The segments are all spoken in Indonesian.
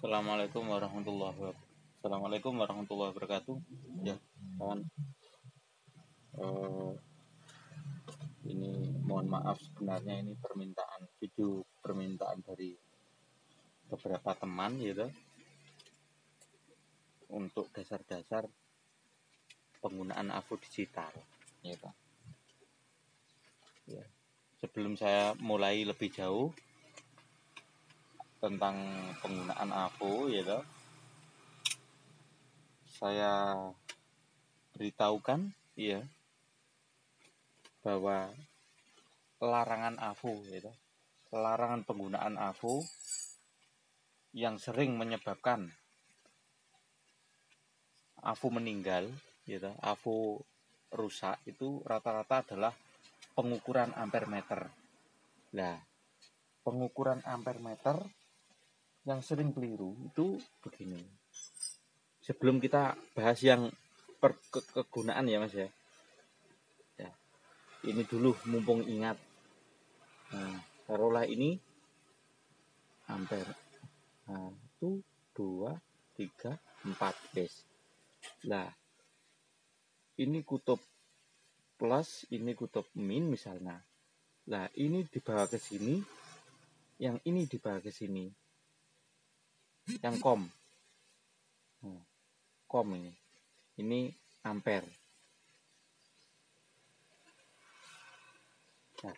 Assalamualaikum warahmatullahi wabarakatuh. Ya, kawan. Ini mohon maaf sebenarnya ini permintaan dari beberapa teman gitu untuk dasar-dasar penggunaan AVO digital gitu. Ya. Sebelum saya mulai lebih jauh tentang penggunaan AVO gitu, saya beritahukan ya bahwa larangan AVO gitu, larangan penggunaan AVO yang sering menyebabkan AVO meninggal gitu, AVO rusak itu rata-rata adalah pengukuran ampere meter. Nah, pengukuran ampere meter yang sering keliru itu begini. Sebelum kita bahas yang kegunaan ya Mas ya. Ya. Ini dulu mumpung ingat. Nah, taruhlah ini ampere. Nah, 1 2 3 4 guys. Nah, ini kutub plus, ini kutub min misalnya. Nah, ini dibawa ke sini, yang ini dibawa ke sini. Yang kom. Nah, kom ini. Ini ampere. Nah,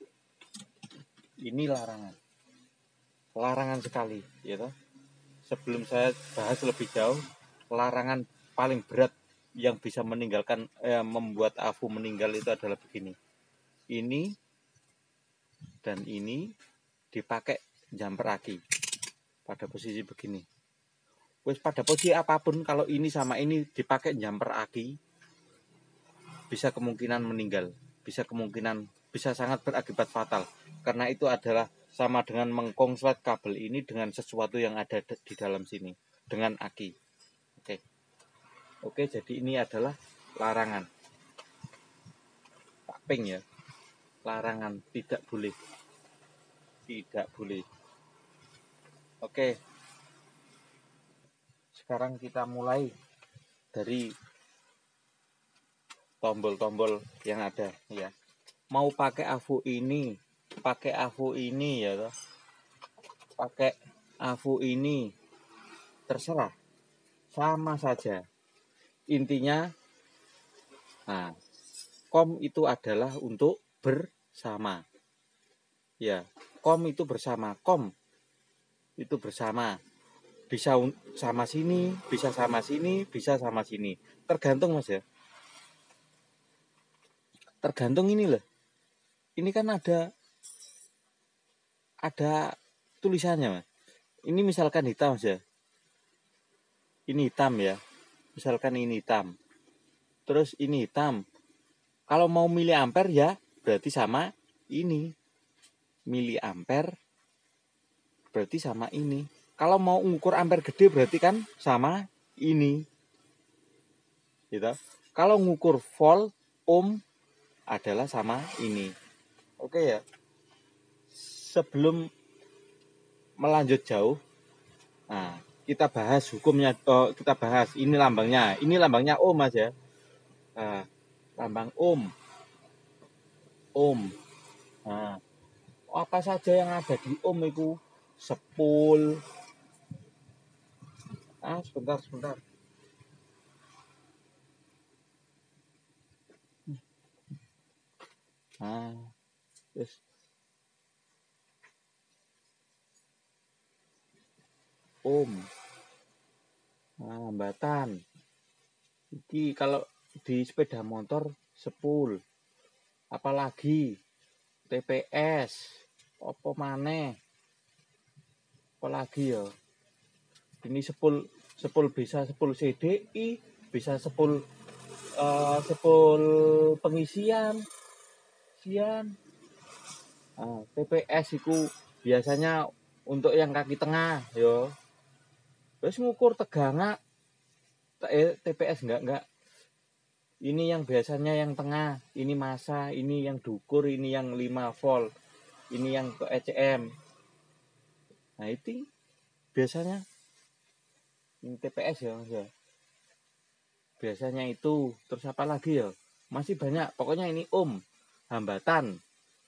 ini larangan. Larangan sekali, ya toh. Sebelum saya bahas lebih jauh, larangan paling berat yang bisa membuat AVO meninggal itu adalah begini. Ini dan ini dipakai jumper aki pada posisi begini. Wes pada posisi apapun kalau ini sama ini dipakai jumper aki bisa kemungkinan meninggal, bisa sangat berakibat fatal karena itu adalah sama dengan mengkonslet kabel ini dengan sesuatu yang ada di dalam sini dengan aki. Oke, jadi ini adalah larangan. Pak Ping ya. Larangan, tidak boleh. Oke. Sekarang kita mulai dari tombol-tombol yang ada ya. Mau pakai AVO ini ya toh. Pakai AVO ini terserah. Sama saja. Intinya kom itu adalah untuk bersama. Ya, kom itu bersama. Kom itu bersama. Bisa sama sini, bisa sama sini, bisa sama sini. Tergantung Mas ya. Tergantung ini loh. Ini kan ada tulisannya Mas. Ini misalkan hitam Mas ya. Ini hitam ya. Misalkan ini hitam. Terus ini hitam. Kalau mau miliampere ya berarti sama ini. Miliampere berarti sama ini. Kalau mau ngukur ampere gede berarti kan sama ini. Gitu. Kalau ngukur volt, ohm adalah sama ini. Oke ya. Sebelum melanjut jauh, kita bahas hukumnya. Kita bahas ini lambangnya ohm Mas ya. Lambang ohm. Nah, apa saja yang ada di ohm itu? Sepul. Sebentar. Terus ohm. Hambatan. Iki kalau di sepeda motor sepul. Apalagi TPS. Apa maneh? Apalagi ya. Ini sepul bisa sepul CDI, bisa sepul pengisian. TPS itu biasanya untuk yang kaki tengah yo. Terus ngukur tegangan TPS enggak. Ini yang biasanya yang tengah, ini massa, ini yang dukur, ini yang 5 volt, ini yang ke ECM. Nah itu biasanya Ini TPS ya Mas ya. Biasanya itu. Terus apa lagi ya? Masih banyak. Pokoknya ini hambatan.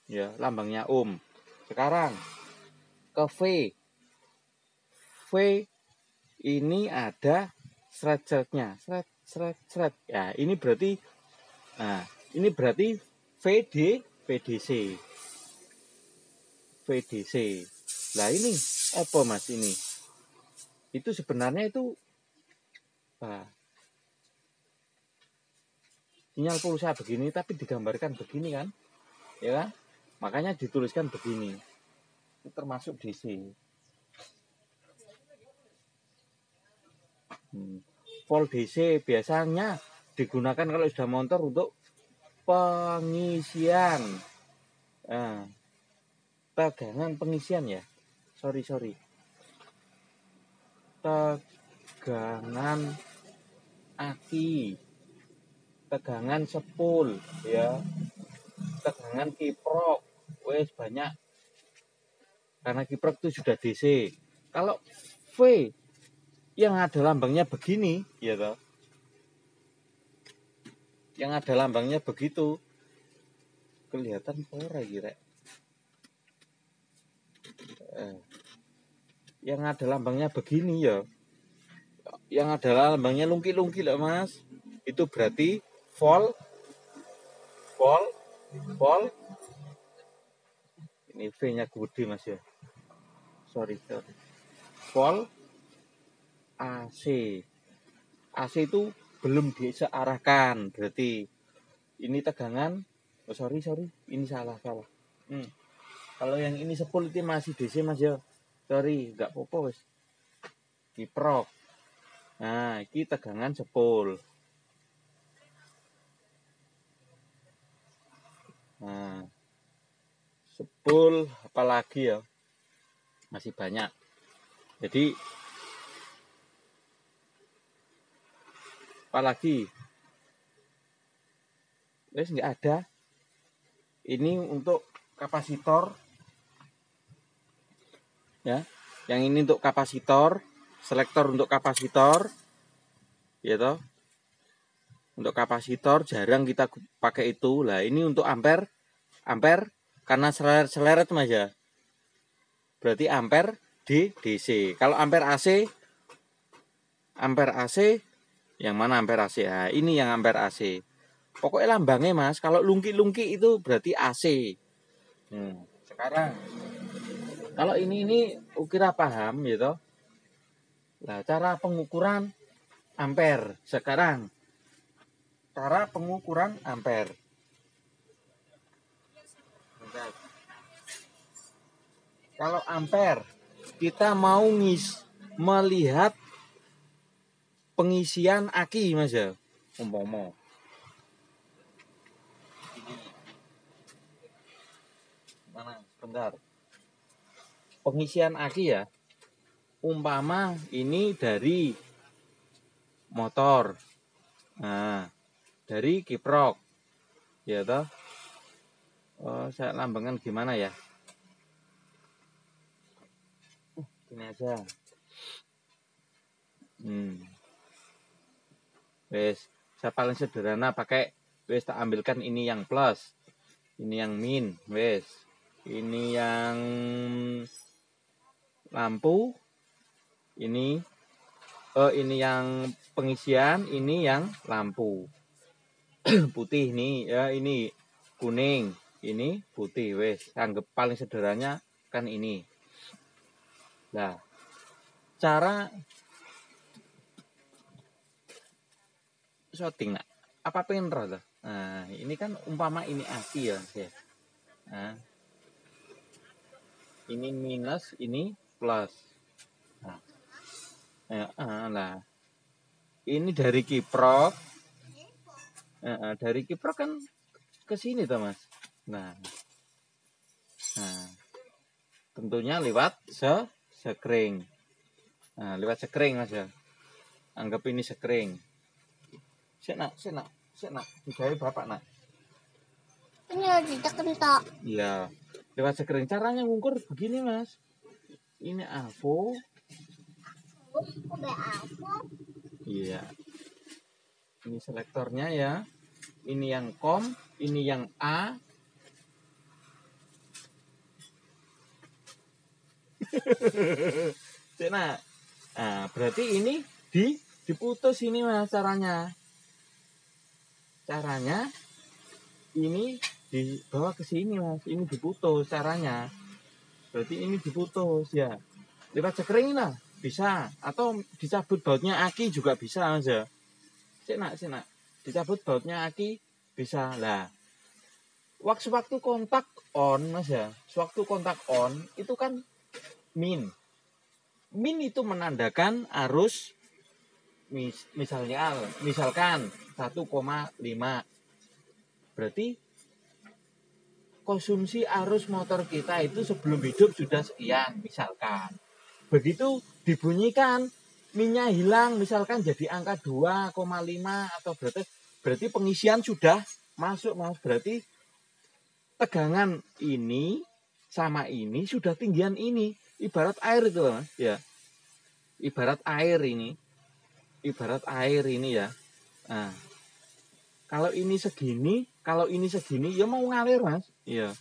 Ya, lambangnya Sekarang ke V. V ini ada seret-seretnya. Seret. Ya, ini berarti VDC. VDC. Lah ini apa Mas ini? Itu sebenarnya itu sinyal pulsa begini tapi digambarkan begini kan? Ya kan? Makanya dituliskan begini. Itu termasuk DC. Volt DC biasanya digunakan kalau sudah motor untuk pengisian. Tegangan pengisian ya. Sorry. Tegangan aki. Tegangan sepul ya. Tegangan kiprok. Wes banyak. Karena kiprok itu sudah DC. Kalau V yang ada lambangnya begini, ya toh. Yang ada lambangnya begitu. Kelihatan ora kira. Yang ada lambangnya begini ya. Yang ada lambangnya lungki-lungki lah Mas. Itu berarti volt. Ini V-nya gede Mas ya. Sorry. Volt AC. AC itu belum disearahkan. Berarti ini tegangan. Sorry. Ini salah. Kalau yang ini sepul itu masih DC Mas ya. Sorry, enggak apa-apa wis. Kiprok. Nah, ini tegangan sepul. Nah, sepul apalagi ya? Masih banyak. Jadi apalagi? Wis enggak ada. Ini untuk kapasitor. Ya. Yang ini untuk kapasitor, selektor untuk kapasitor. Ya toh. Untuk kapasitor jarang kita pakai itu. Lah ini untuk ampere karena seleret Mas ya. Berarti ampere di DC. Kalau ampere AC yang mana ampere AC? Nah, ini yang ampere AC. Pokoknya lambangnya Mas, kalau lungki-lungki itu berarti AC. Sekarang kalau ini kira paham gitu. Nah, cara pengukuran ampere. Sekarang cara pengukuran ampere. Kalau ampere kita mau melihat pengisian aki Mas ya. Umpama. Mana? Bentar. Pengisian aki ya. Umpama ini dari motor. Nah, dari kiprok. Ya toh. Saya lambangkan gimana ya? Ini aja. Wes, saya paling sederhana pakai tak ambilkan ini yang plus. Ini yang min, wes. Ini yang lampu. Ini yang pengisian, ini yang lampu. Putih nih, ya ini kuning, ini putih, wes. Anggap paling sederhananya kan ini. Nah, cara shooting nak apa pengen roh? Nah, ini kan umpama ini aki ya. Nah, ini minus, ini plus. Nah, ini dari kiprok. Dari kiprok kan ke sini toh Mas. Nah, tentunya lewat sekring. Nah, lewat sekring Mas ya. Anggap ini sekring. Sik nak. Digawe bapak nak. Ini lagi tekan tok. Iya. Lewat sekring. Caranya ngukur begini Mas. Ini AVO. apa? Iya. Ini selektornya ya. Ini yang COM, ini yang A. Nah, berarti ini diputus ini Mas caranya. Caranya ini dibawa ke sini Mas. Ini diputus caranya. Berarti ini diputus ya. Lewat sekring lah bisa, atau dicabut bautnya aki juga bisa Mas ya. Cek nak. Dicabut bautnya aki bisa lah. Waktu kontak on Mas ya. Sewaktu kontak on itu kan min. Min itu menandakan arus misalkan 1,5. Berarti konsumsi arus motor kita itu sebelum hidup sudah sekian misalkan. Begitu dibunyikan minyak hilang misalkan jadi angka 2,5 atau berarti pengisian sudah masuk Mas. Berarti tegangan ini sama ini sudah tinggian ini. Ibarat air itu Mas ya. Ibarat air ini ya. Nah, kalau ini segini ya mau ngalir Mas. Iya.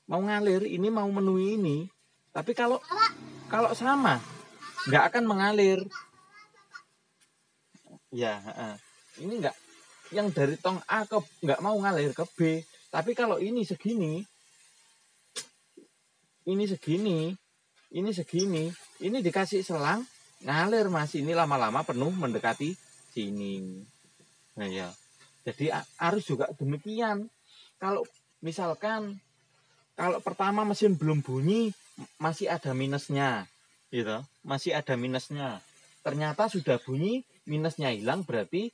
Mau ngalir, ini mau menuhi ini. Tapi kalau sama nggak akan mengalir. Ya, ini nggak, yang dari tong A ke nggak mau ngalir ke B. Tapi kalau ini segini, ini dikasih selang ngalir Mas. Ini lama-lama penuh mendekati sini. Nah ya. Jadi arus juga demikian. Kalau misalkan kalau pertama mesin belum bunyi masih ada minusnya, gitu. Masih ada minusnya. Ternyata sudah bunyi, minusnya hilang, berarti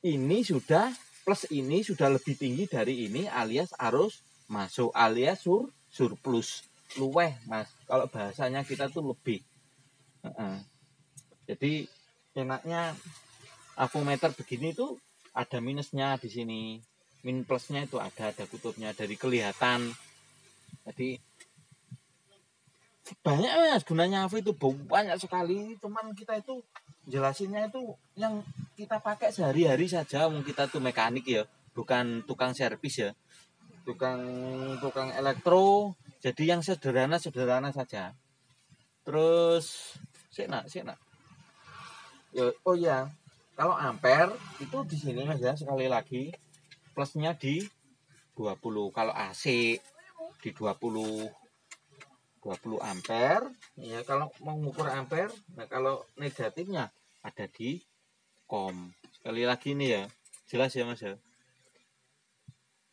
ini sudah plus ini sudah lebih tinggi dari ini alias arus masuk alias surplus. Luweh Mas. Kalau bahasanya kita tuh lebih. Jadi enaknya avometer begini tuh ada minusnya di sini. Min plusnya itu ada kutubnya dari kelihatan. Jadi banyak Mas gunanya AV itu banyak sekali. Cuman kita itu jelasinnya itu yang kita pakai sehari-hari saja. Kita tuh mekanik ya, bukan tukang servis ya. Tukang elektro. Jadi yang sederhana saja. Terus sik nak. Oh iya, kalau ampere itu di sini Mas ya, sekali lagi plusnya di 20. Kalau AC di 20 ampere ya. Kalau mau mengukur ampere, nah kalau negatifnya ada di COM. Sekali lagi nih ya, jelas ya Mas ya.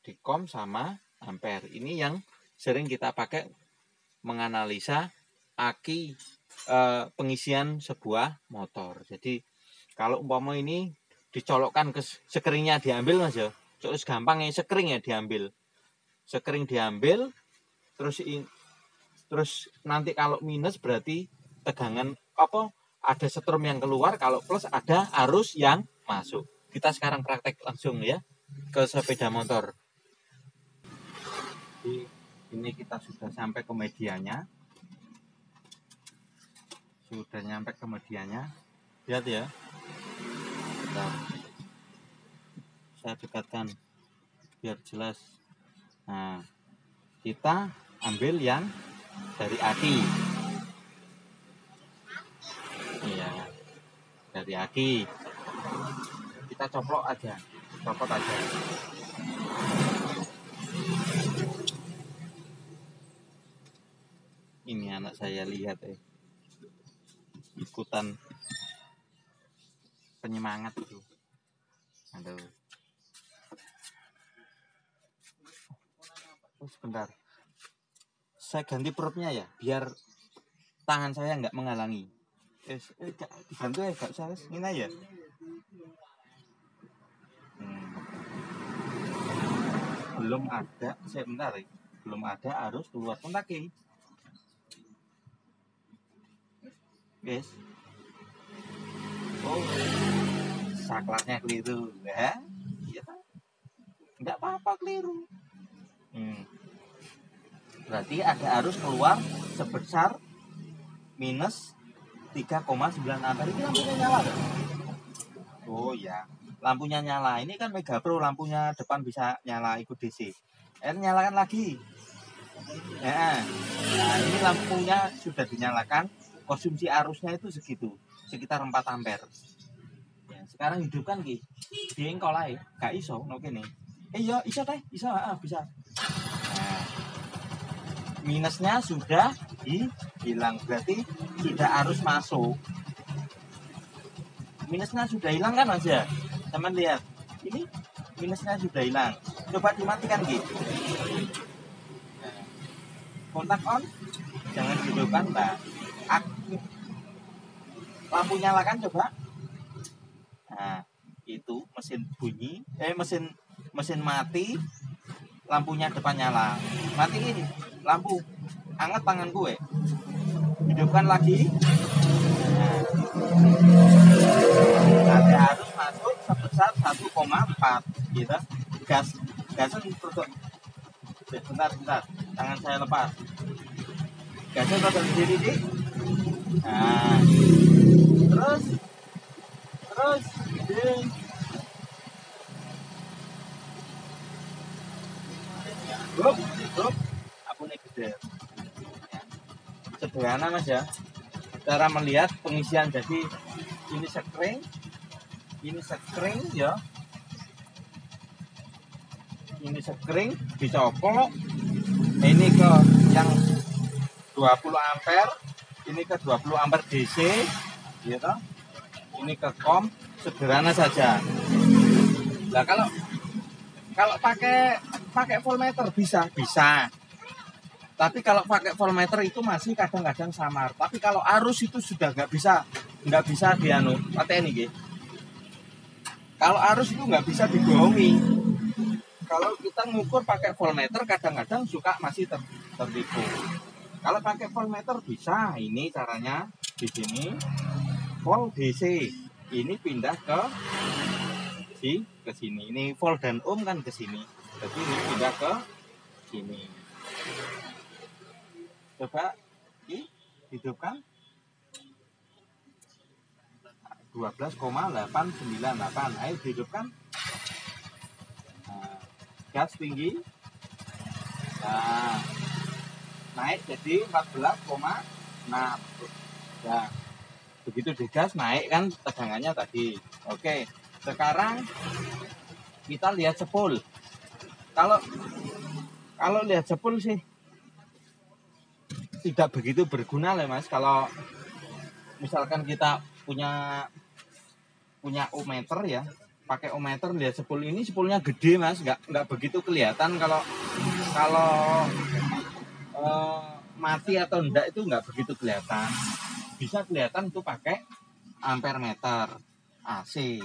Di COM sama ampere. Ini yang sering kita pakai menganalisa aki pengisian sebuah motor. Jadi kalau umpama ini dicolokkan ke sekringnya diambil Mas ya. Terus gampang ya sekring ya diambil. Sekring diambil terus nanti kalau minus berarti tegangan ada setrum yang keluar, kalau plus ada arus yang masuk. Kita sekarang praktek langsung ya ke sepeda motor. Jadi ini kita sudah sampai ke medianya. Lihat ya. Bentar. Saya dekatkan biar jelas. Nah, kita ambil yang dari aki. Iya, dari aki. Kita copot aja. Ini anak saya lihat ikutan penyemangat itu. Aduh. Sebentar. Saya ganti propnya ya, biar tangan saya nggak menghalangi. Dibantu ya, Kak Sales. Ini ya. Belum ada, sebentar. Belum ada arus keluar kontak ini. Guys. Oh. Saklarnya keliru, ya. Iya kan? Enggak apa-apa keliru. Berarti ada arus keluar sebesar minus 3,9 ampere. Ini lampunya nyala kan? Oh ya, lampunya nyala. Ini kan Mega Pro, lampunya depan bisa nyala ikut DC. Nyalakan lagi. Ya. Nah, ini lampunya sudah dinyalakan. Konsumsi arusnya itu segitu, sekitar 4 ampere. Ya, sekarang hidupkan ki. Diengkol ae, gak iso no kene. Iya, iso teh, iso, bisa. Nah, minusnya sudah hilang, berarti sudah arus masuk. Minusnya sudah hilang kan Mas ya? Teman lihat, ini minusnya sudah hilang. Coba dimatikan gitu. Nah, kontak on, jangan hidupkan, Mbak. Lampu nyalakan coba. Nah, itu mesin bunyi, mesin mati, lampunya depan nyala. Matiin lampu, anget tangan gue. Hidupkan lagi. Nanti harus masuk sebesar 1,4 gitu. Gasnya untuk bentar, tangan saya lepas. Gasnya untuk sendiri nih. Nah, terus Grup, aku nih gede. Sederhana Mas ya. Cara melihat pengisian, jadi ini sekring ya. Ini sekring dicopot. Ini ke yang 20 ampere, ini ke 20 ampere DC, gitu. Ini ke kom, sederhana saja. Nah, kalau pakai voltmeter bisa. Tapi kalau pakai voltmeter itu masih kadang-kadang samar. Tapi kalau arus itu sudah nggak bisa dianu. Paten ini. Kalau arus itu nggak bisa dibohongi. Kalau kita ngukur pakai voltmeter kadang-kadang suka masih tertipu. Kalau pakai voltmeter bisa. Ini caranya di sini. Volt DC ini pindah ke sini. Ini volt dan ohm kan ke sini. Jadi ini pindah ke sini. Coba hidupkan 12,898. Ayo hidupkan. Nah, gas tinggi. Nah, naik jadi 14,6. Nah, begitu digas naik kan tegangannya tadi. Oke, sekarang kita lihat sepul. Kalau lihat sepul sih tidak begitu berguna lah Mas. Kalau misalkan kita punya ohmmeter ya, pakai ohmmeter lihat sepul, ini sepulnya gede Mas, nggak begitu kelihatan kalau mati atau enggak itu nggak begitu kelihatan. Bisa kelihatan tuh pakai ampere meter AC.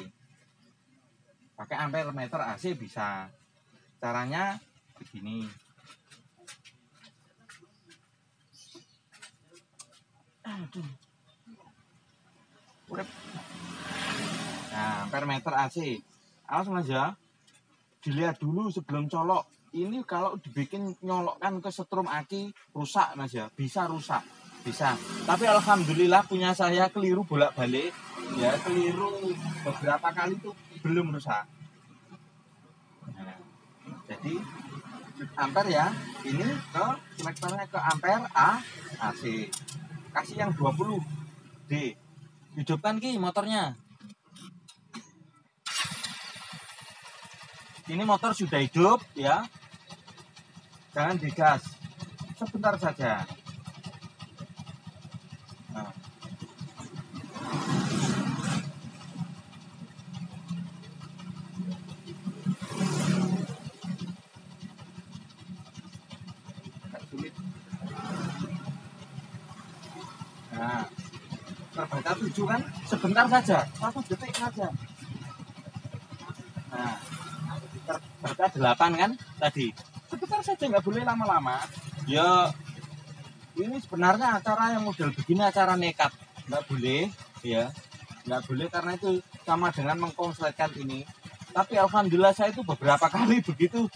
Pakai ampere meter AC bisa. Caranya begini. Nah, ampere meter AC. Awas Mas ya. Dilihat dulu sebelum colok. Ini kalau dibikin nyolokkan ke setrum aki rusak Mas ya. Bisa rusak. Bisa. Tapi alhamdulillah punya saya keliru bolak-balik. Ya, keliru beberapa kali itu belum rusak. Nah, jadi ampere ya. Ini ke konektornya ke ampere AC. Kasih yang 20 D. Hidupkan ki motornya. Ini motor sudah hidup ya. Jangan digas. Sebentar saja. Nah. Nah, terbaca 7 kan? Sebentar saja, 1 detik saja. Nah, terbaca 8 kan tadi. Sebentar saja, nggak boleh lama-lama. Ya, ini sebenarnya acara yang model begini acara nekat, nggak boleh, ya, nggak boleh karena itu sama dengan mengkonsletkan ini. Tapi alhamdulillah saya itu beberapa kali begitu.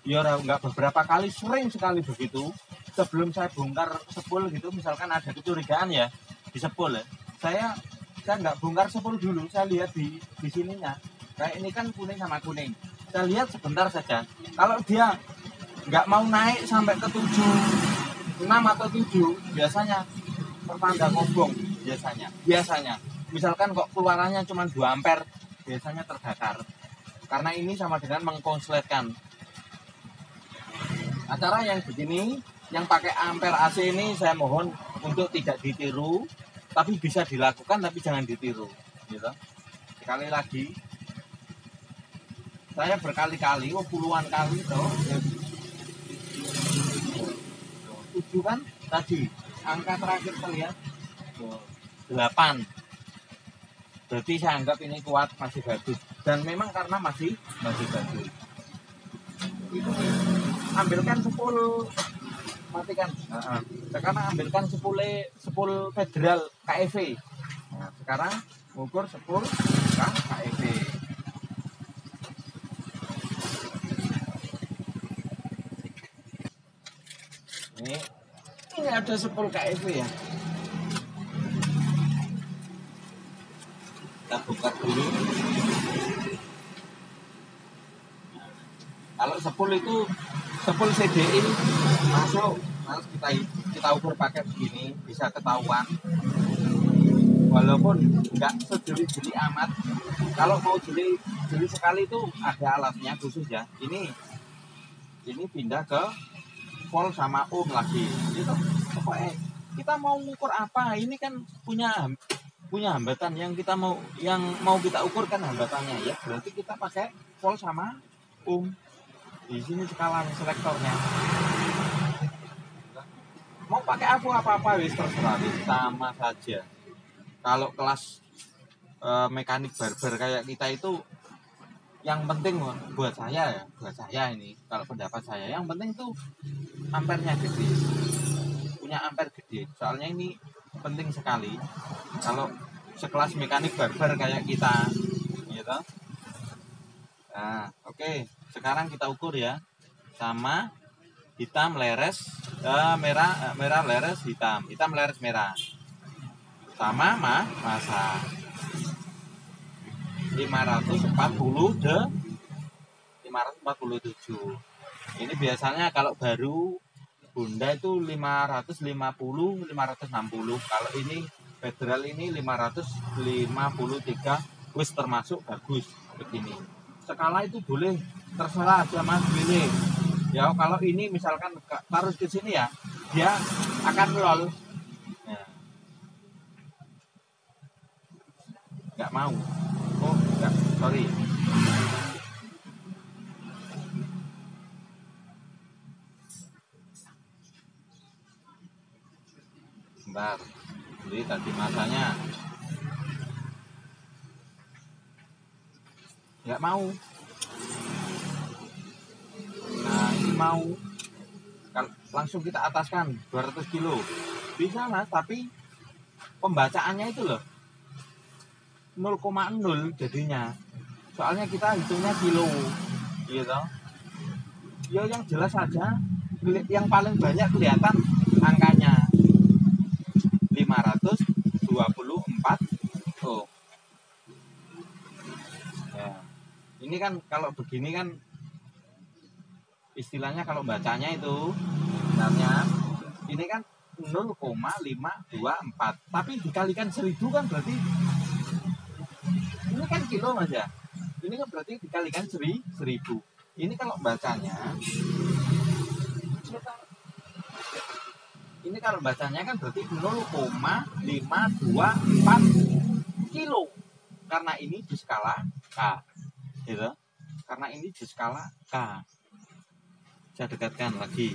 Ya, nggak beberapa kali, sering sekali begitu. Sebelum saya bongkar sepul gitu, misalkan ada kecurigaan ya di sepul ya. saya nggak bongkar sepul dulu, saya lihat di sininya. Kayak ini kan kuning sama kuning. Saya lihat sebentar saja. Kalau dia nggak mau naik sampai ke 7, 6 atau 7, biasanya pertanda kobong biasanya. Misalkan kok keluarannya cuma 2 ampere, biasanya terbakar. Karena ini sama dengan mengkonsletkan. Acara yang begini, yang pakai ampere AC ini saya mohon untuk tidak ditiru, tapi bisa dilakukan tapi jangan ditiru, gitu. Sekali lagi, saya berkali-kali, puluhan kali toh, 7 kan tadi, angka terakhir terlihat 8. Berarti saya anggap ini kuat, masih bagus. Dan memang karena masih bagus. Itu ambilkan sepul, matikan. Sekarang ambilkan sepul federal KEV. Nah, sekarang ukur sepul KEV. Ini ada sepul KEV ya. Kita buka dulu. Kalau sepul itu sepul CDI masuk, harus kita ukur pakai begini, bisa ketahuan. Walaupun nggak sejeli-jeli amat. Kalau mau jeli sekali itu ada alatnya khusus ya. Ini pindah ke volt sama ohm lagi. Gitu. Pokoknya kita mau ukur apa? Ini kan punya hambatan yang mau kita ukurkan hambatannya ya. Berarti kita pakai volt sama ohm. Di sini skala selektornya. Mau pakai apa wis terserah, sama saja. Kalau kelas mekanik barber kayak kita itu, yang penting buat saya ini, kalau pendapat saya, yang penting tuh ampernya gede, punya ampere gede. Soalnya ini penting sekali. Kalau sekelas mekanik barber kayak kita, gitu. Nah, oke. Sekarang kita ukur ya, sama hitam leres merah leres hitam leres merah, sama masa 547. Ini biasanya kalau baru Honda itu 550 560. Kalau ini federal ini 553, wis termasuk bagus begini. Skala itu boleh terserah aja Mas, pilih. Ya kalau ini misalkan taruh ke sini ya, dia akan lol. Nah. Nggak mau. Oh, enggak, sorry. Bentar. Jadi tadi masanya nggak mau. Nah, ini mau. Langsung kita ataskan 200 kilo. Bisa Mas, tapi pembacaannya itu loh 0,0 jadinya. Soalnya kita hitungnya kilo. Gitu. Ya yang jelas saja, yang paling banyak kelihatan angkanya 524. Oh. Ya. Ini kan kalau begini kan istilahnya, kalau bacanya itu sebenarnya ini kan 0,524, tapi dikalikan 1000 kan berarti ini kan kilo Mas ya. Ini kan berarti dikalikan 1000. Ini kalau bacanya kan berarti 0,524 kilo. Karena ini di skala K. Gitu. Karena ini di skala K. Saya dekatkan lagi.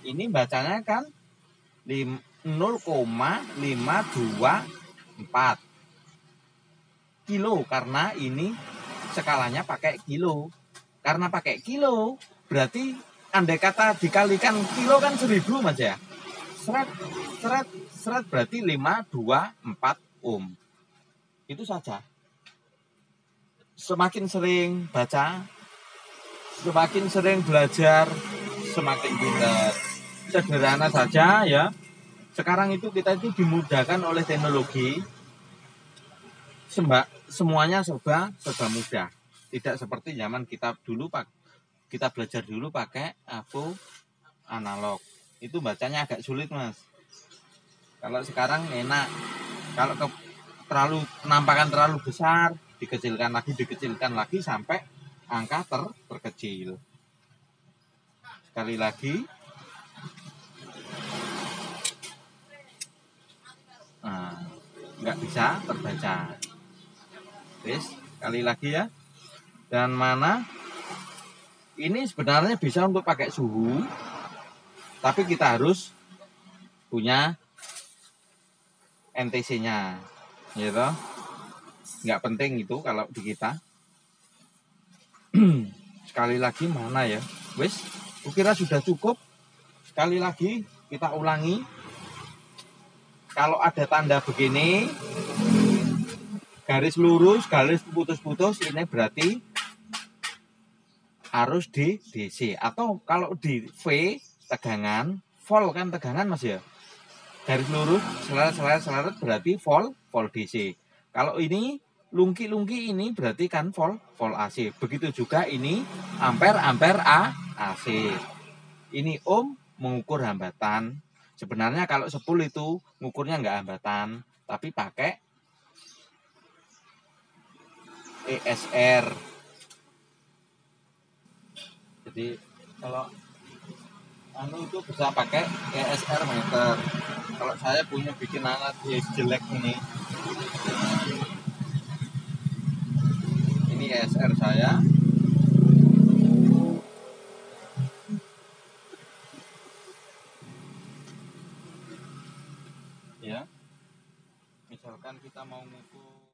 Ini bacanya kan 0,524 kilo, karena ini skalanya pakai kilo. Karena pakai kilo, berarti andai kata dikalikan kilo kan 1000 Mas ya. Seret berarti 524 ohm. Itu saja. Semakin sering baca, semakin sering belajar, semakin pintar. sederhana saja ya. Sekarang itu kita itu dimudahkan oleh teknologi. Semuanya serba mudah. Tidak seperti zaman kita dulu kita belajar dulu pakai aku analog. Itu bacanya agak sulit, Mas. Kalau sekarang enak. Kalau penampakan terlalu besar, dikecilkan lagi sampai angka terkecil. Sekali lagi. Nah, nggak bisa terbaca. Terus, sekali lagi ya. Dan mana ini sebenarnya bisa untuk pakai suhu, tapi kita harus punya NTC-nya, gitu. Nggak penting itu kalau di kita. Sekali lagi mana ya? Wis, kukira sudah cukup. Sekali lagi kita ulangi. Kalau ada tanda begini, garis lurus, garis putus-putus, ini berarti harus di DC. Atau kalau di V tegangan, volt kan tegangan Mas ya. Garis lurus, seleret berarti volt DC. Kalau ini lungki ini berarti kan volt AC. Begitu juga ini ampere AC. Ini ohm mengukur hambatan. Sebenarnya kalau 10 itu ngukurnya nggak hambatan, tapi pakai ESR. Jadi kalau itu bisa pakai ESR meter. Kalau saya punya bikin alat jelek ini ESR saya. Ya, misalkan kita mau ngukur